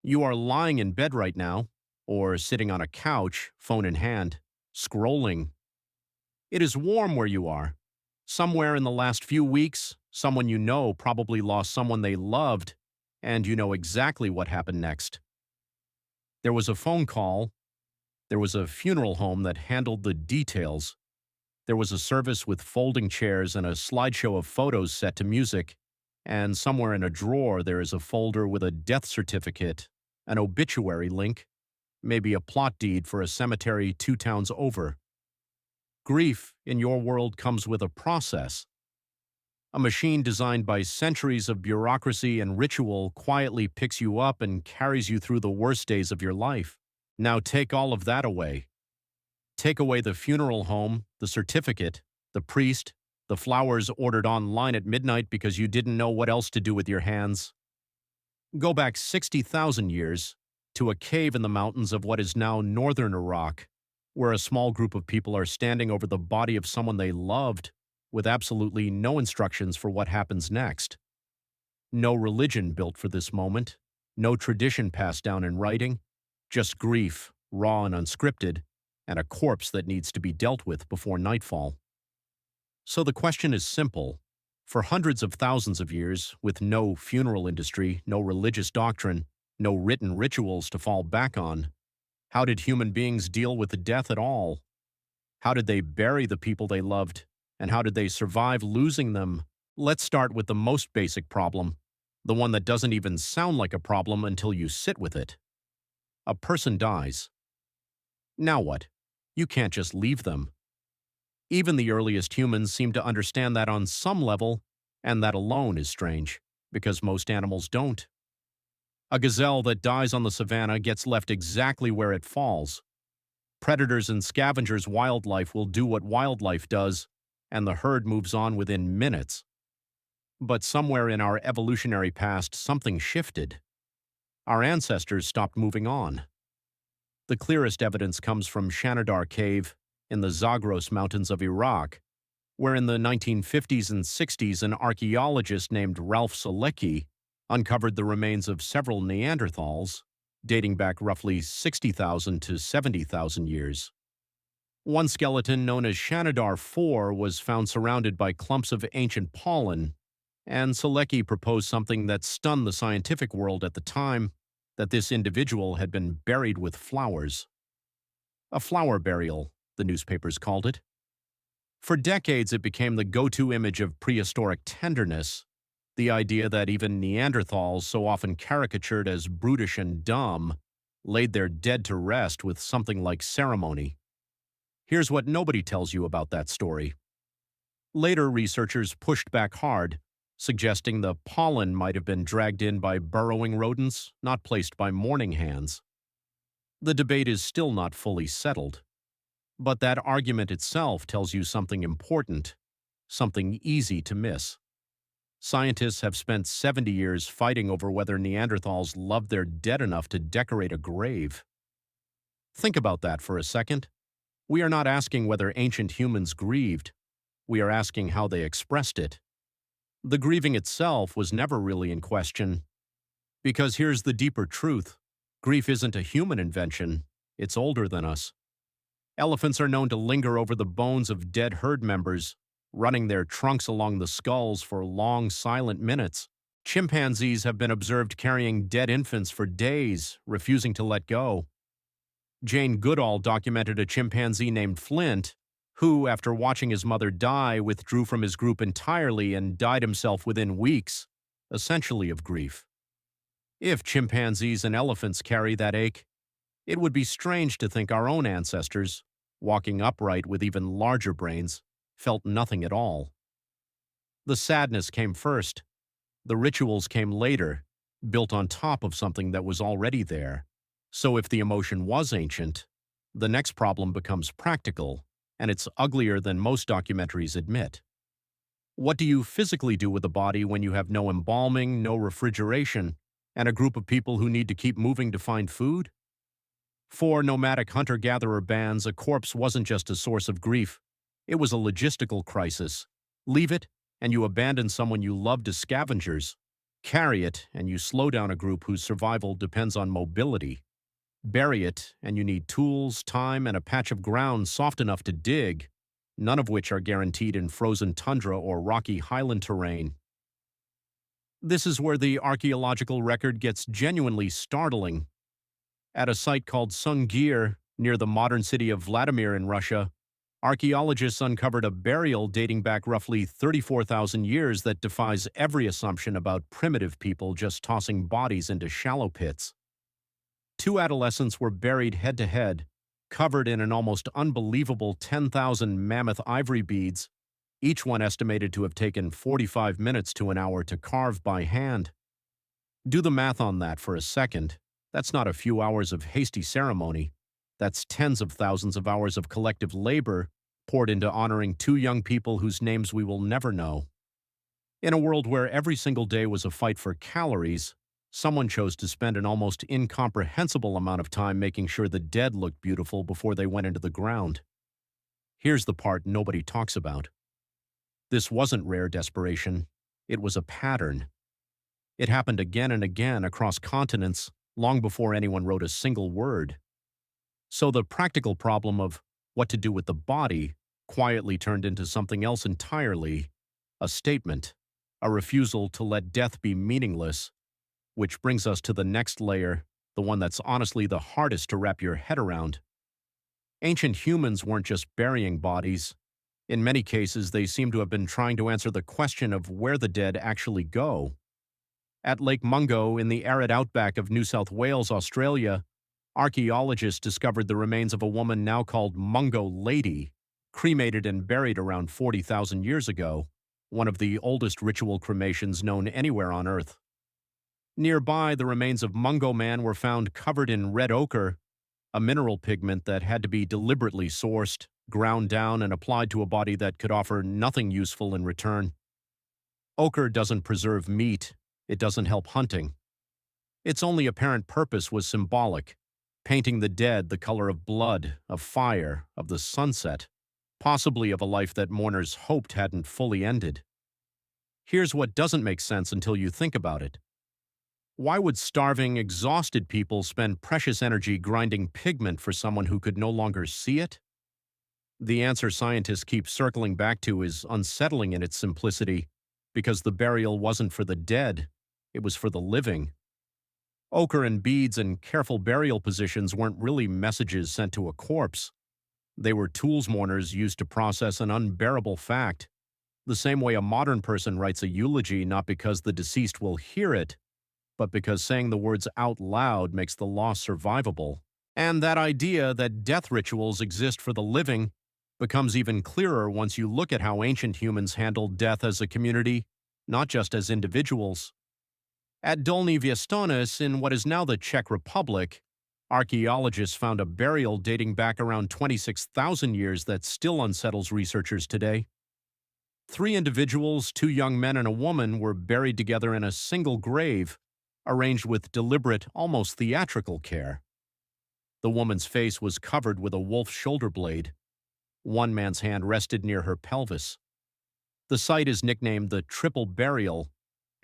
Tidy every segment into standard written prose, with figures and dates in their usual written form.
You are lying in bed right now, or sitting on a couch, phone in hand, scrolling. It is warm where you are. Somewhere in the last few weeks, someone you know probably lost someone they loved, and you know exactly what happened next. There was a phone call. There was a funeral home that handled the details. There was a service with folding chairs and a slideshow of photos set to music. And somewhere in a drawer there is a folder with a death certificate, an obituary link, maybe a plot deed for a cemetery 2 towns over. Grief in your world comes with a process. A machine designed by centuries of bureaucracy and ritual quietly picks you up and carries you through the worst days of your life. Now take all of that away. Take away the funeral home, the certificate, the priest, the flowers ordered online at midnight because you didn't know what else to do with your hands. Go back 60,000 years to a cave in the mountains of what is now northern Iraq, where a small group of people are standing over the body of someone they loved with absolutely no instructions for what happens next. No religion built for this moment, no tradition passed down in writing, just grief, raw and unscripted, and a corpse that needs to be dealt with before nightfall. So the question is simple. For hundreds of thousands of years, with no funeral industry, no religious doctrine, no written rituals to fall back on, how did human beings deal with death at all? How did they bury the people they loved? And how did they survive losing them? Let's start with the most basic problem, the one that doesn't even sound like a problem until you sit with it. A person dies. Now what? You can't just leave them. Even the earliest humans seem to understand that on some level, and that alone is strange, because most animals don't. A gazelle that dies on the savannah gets left exactly where it falls. Predators and scavengers wildlife will do what wildlife does, and the herd moves on within minutes. But somewhere in our evolutionary past, something shifted. Our ancestors stopped moving on. The clearest evidence comes from Shanidar Cave in the Zagros Mountains of Iraq, where in the 1950s and 60s an archaeologist named Ralph Selecki uncovered the remains of several Neanderthals, dating back roughly 60,000 to 70,000 years. One skeleton, known as Shanidar 4, was found surrounded by clumps of ancient pollen, and Selecki proposed something that stunned the scientific world at the time, that this individual had been buried with flowers. A flower burial, the newspapers called it. For decades, it became the go-to image of prehistoric tenderness, the idea that even Neanderthals, so often caricatured as brutish and dumb, laid their dead to rest with something like ceremony. Here's what nobody tells you about that story. Later, researchers pushed back hard, suggesting the pollen might have been dragged in by burrowing rodents, not placed by mourning hands. The debate is still not fully settled. But that argument itself tells you something important, something easy to miss. Scientists have spent 70 years fighting over whether Neanderthals loved their dead enough to decorate a grave. Think about that for a second. We are not asking whether ancient humans grieved. We are asking how they expressed it. The grieving itself was never really in question. Because here's the deeper truth. Grief isn't a human invention. It's older than us. Elephants are known to linger over the bones of dead herd members, running their trunks along the skulls for long, silent minutes. Chimpanzees have been observed carrying dead infants for days, refusing to let go. Jane Goodall documented a chimpanzee named Flint, who, after watching his mother die, withdrew from his group entirely and died himself within weeks, essentially of grief. If chimpanzees and elephants carry that ache, it would be strange to think our own ancestors, walking upright with even larger brains, felt nothing at all. The sadness came first. The rituals came later, built on top of something that was already there. So if the emotion was ancient, the next problem becomes practical, and it's uglier than most documentaries admit. What do you physically do with a body when you have no embalming, no refrigeration, and a group of people who need to keep moving to find food? For nomadic hunter-gatherer bands, a corpse wasn't just a source of grief. It was a logistical crisis. Leave it, and you abandon someone you loved as scavengers. Carry it, and you slow down a group whose survival depends on mobility. Bury it, and you need tools, time, and a patch of ground soft enough to dig, none of which are guaranteed in frozen tundra or rocky highland terrain. This is where the archaeological record gets genuinely startling. At a site called Sungir, near the modern city of Vladimir in Russia, archaeologists uncovered a burial dating back roughly 34,000 years that defies every assumption about primitive people just tossing bodies into shallow pits. Two adolescents were buried head to head, covered in an almost unbelievable 10,000 mammoth ivory beads, each one estimated to have taken 45 minutes to an hour to carve by hand. Do the math on that for a second. That's not a few hours of hasty ceremony. That's tens of thousands of hours of collective labor poured into honoring two young people whose names we will never know. In a world where every single day was a fight for calories, someone chose to spend an almost incomprehensible amount of time making sure the dead looked beautiful before they went into the ground. Here's the part nobody talks about. This wasn't rare desperation. It was a pattern. It happened again and again across continents long before anyone wrote a single word. So the practical problem of what to do with the body quietly turned into something else entirely, a statement, a refusal to let death be meaningless, which brings us to the next layer, the one that's honestly the hardest to wrap your head around. Ancient humans weren't just burying bodies. In many cases, they seem to have been trying to answer the question of where the dead actually go. At Lake Mungo, in the arid outback of New South Wales, Australia, archaeologists discovered the remains of a woman now called Mungo Lady, cremated and buried around 40,000 years ago, one of the oldest ritual cremations known anywhere on Earth. Nearby, the remains of Mungo Man were found covered in red ochre, a mineral pigment that had to be deliberately sourced, ground down, and applied to a body that could offer nothing useful in return. Ochre doesn't preserve meat. It doesn't help hunting. Its only apparent purpose was symbolic, painting the dead the color of blood, of fire, of the sunset, possibly of a life that mourners hoped hadn't fully ended. Here's what doesn't make sense until you think about it. Why would starving, exhausted people spend precious energy grinding pigment for someone who could no longer see it? The answer scientists keep circling back to is unsettling in its simplicity, because the burial wasn't for the dead, it was for the living. Ochre and beads and careful burial positions weren't really messages sent to a corpse. They were tools mourners used to process an unbearable fact, the same way a modern person writes a eulogy not because the deceased will hear it, but because saying the words out loud makes the loss survivable. And that idea that death rituals exist for the living becomes even clearer once you look at how ancient humans handled death as a community, not just as individuals. At Dolní Věstonice, in what is now the Czech Republic, archaeologists found a burial dating back around 26,000 years that still unsettles researchers today. 3 individuals, 2 young men and a woman, were buried together in a single grave, arranged with deliberate, almost theatrical care. The woman's face was covered with a wolf's shoulder blade. One man's hand rested near her pelvis. The site is nicknamed the Triple Burial,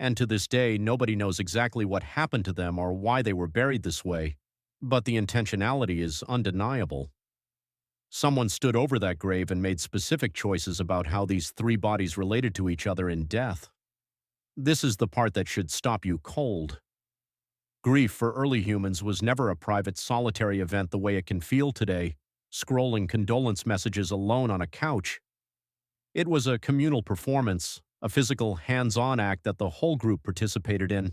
and to this day nobody knows exactly what happened to them or why they were buried this way, but the intentionality is undeniable. Someone stood over that grave and made specific choices about how these 3 bodies related to each other in death. This is the part that should stop you cold. Grief for early humans was never a private, solitary event the way it can feel today, scrolling condolence messages alone on a couch. It was a communal performance, a physical, hands-on act that the whole group participated in,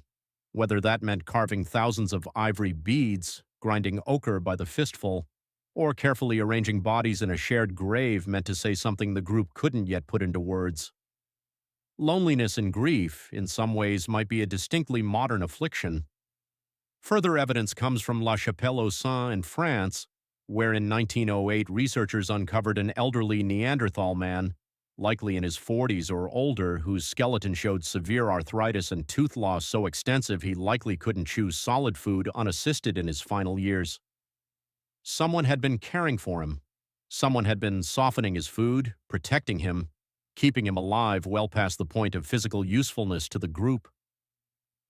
whether that meant carving thousands of ivory beads, grinding ochre by the fistful, or carefully arranging bodies in a shared grave meant to say something the group couldn't yet put into words. Loneliness and grief, in some ways, might be a distinctly modern affliction. Further evidence comes from La Chapelle-aux-Saints in France, where in 1908 researchers uncovered an elderly Neanderthal man, likely in his 40s or older, whose skeleton showed severe arthritis and tooth loss so extensive he likely couldn't chew solid food unassisted in his final years. Someone had been caring for him. Someone had been softening his food, protecting him, keeping him alive well past the point of physical usefulness to the group.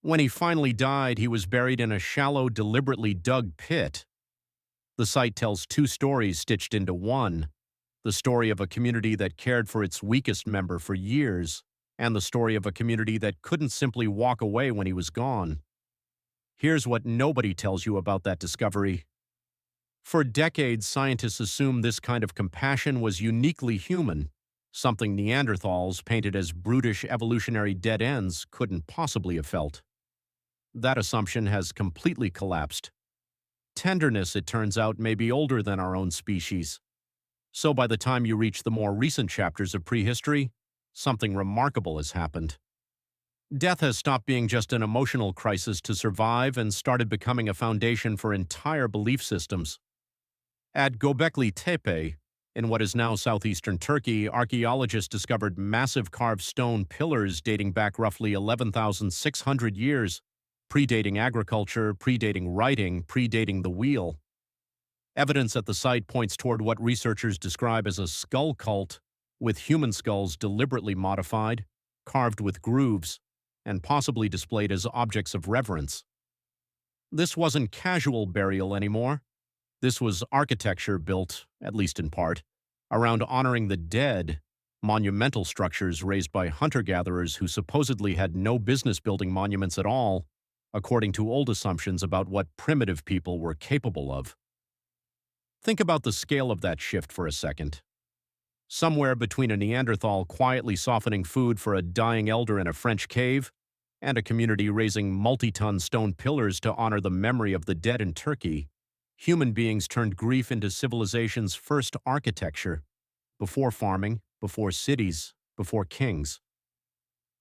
When he finally died, he was buried in a shallow, deliberately dug pit. The site tells two stories stitched into one: the story of a community that cared for its weakest member for years, and the story of a community that couldn't simply walk away when he was gone. Here's what nobody tells you about that discovery. For decades, scientists assumed this kind of compassion was uniquely human, something Neanderthals, painted as brutish evolutionary dead ends, couldn't possibly have felt. That assumption has completely collapsed. Tenderness, it turns out, may be older than our own species. So by the time you reach the more recent chapters of prehistory, something remarkable has happened. Death has stopped being just an emotional crisis to survive and started becoming a foundation for entire belief systems. At Göbekli Tepe, in what is now southeastern Turkey, archaeologists discovered massive carved stone pillars dating back roughly 11,600 years, predating agriculture, predating writing, predating the wheel. Evidence at the site points toward what researchers describe as a skull cult, with human skulls deliberately modified, carved with grooves, and possibly displayed as objects of reverence. This wasn't casual burial anymore. This was architecture built, at least in part, around honoring the dead, monumental structures raised by hunter-gatherers who supposedly had no business building monuments at all, according to old assumptions about what primitive people were capable of. Think about the scale of that shift for a second. Somewhere between a Neanderthal quietly softening food for a dying elder in a French cave and a community raising multi-ton stone pillars to honor the memory of the dead in Turkey, human beings turned grief into civilization's first architecture, before farming, before cities, before kings.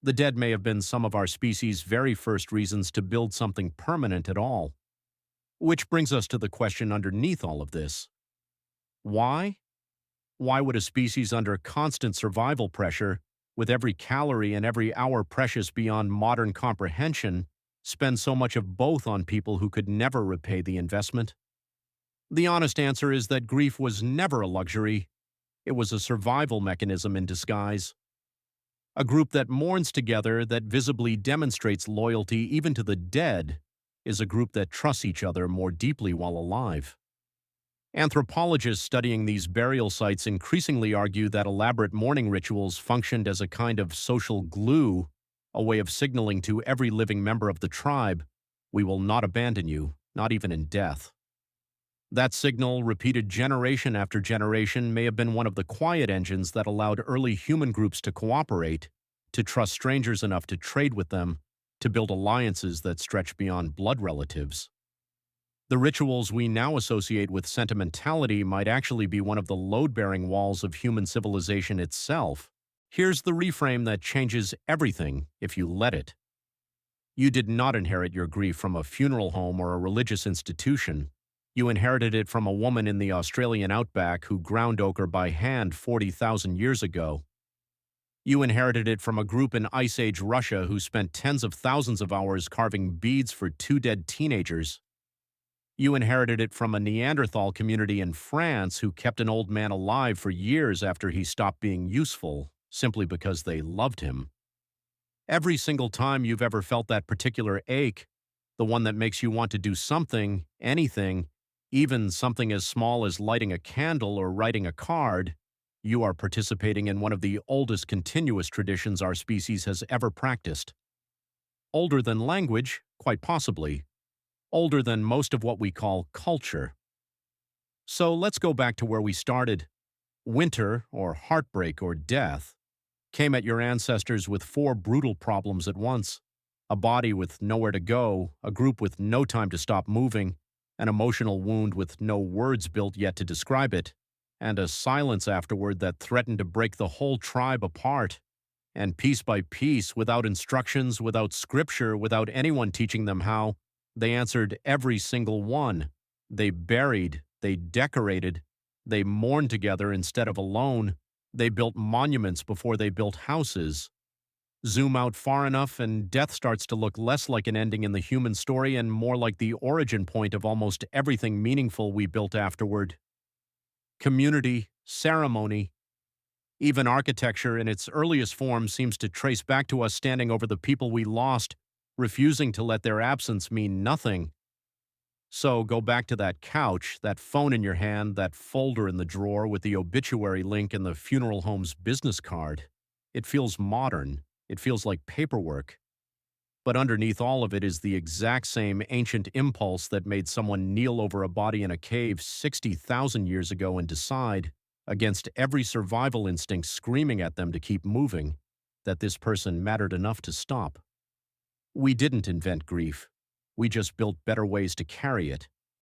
The dead may have been some of our species' very first reasons to build something permanent at all. Which brings us to the question underneath all of this. Why? Why would a species under constant survival pressure, with every calorie and every hour precious beyond modern comprehension, spend so much of both on people who could never repay the investment? The honest answer is that grief was never a luxury. It was a survival mechanism in disguise. A group that mourns together, that visibly demonstrates loyalty even to the dead, is a group that trusts each other more deeply while alive. Anthropologists studying these burial sites increasingly argue that elaborate mourning rituals functioned as a kind of social glue, a way of signaling to every living member of the tribe, "We will not abandon you, not even in death." That signal, repeated generation after generation, may have been one of the quiet engines that allowed early human groups to cooperate, to trust strangers enough to trade with them, to build alliances that stretch beyond blood relatives. The rituals we now associate with sentimentality might actually be one of the load-bearing walls of human civilization itself. Here's the reframe that changes everything if you let it. You did not inherit your grief from a funeral home or a religious institution. You inherited it from a woman in the Australian outback who ground ochre by hand 40,000 years ago. You inherited it from a group in Ice Age Russia who spent tens of thousands of hours carving beads for two dead teenagers. You inherited it from a Neanderthal community in France who kept an old man alive for years after he stopped being useful, simply because they loved him. Every single time you've ever felt that particular ache, the one that makes you want to do something, anything, even something as small as lighting a candle or writing a card, you are participating in one of the oldest continuous traditions our species has ever practiced. Older than language, quite possibly. Older than most of what we call culture. So let's go back to where we started. Winter, or heartbreak, or death, came at your ancestors with four brutal problems at once: a body with nowhere to go, a group with no time to stop moving, an emotional wound with no words built yet to describe it, and a silence afterward that threatened to break the whole tribe apart. And piece by piece, without instructions, without scripture, without anyone teaching them how, they answered every single one. They buried, they decorated, they mourned together instead of alone. They built monuments before they built houses. Zoom out far enough and death starts to look less like an ending in the human story and more like the origin point of almost everything meaningful we built afterward. Community, ceremony, even architecture in its earliest form seems to trace back to us standing over the people we lost, refusing to let their absence mean nothing. So go back to that couch, that phone in your hand, that folder in the drawer with the obituary link and the funeral home's business card. It feels modern. It feels like paperwork. But underneath all of it is the exact same ancient impulse that made someone kneel over a body in a cave 60,000 years ago and decide, against every survival instinct screaming at them to keep moving, that this person mattered enough to stop. We didn't invent grief. We just built better ways to carry it.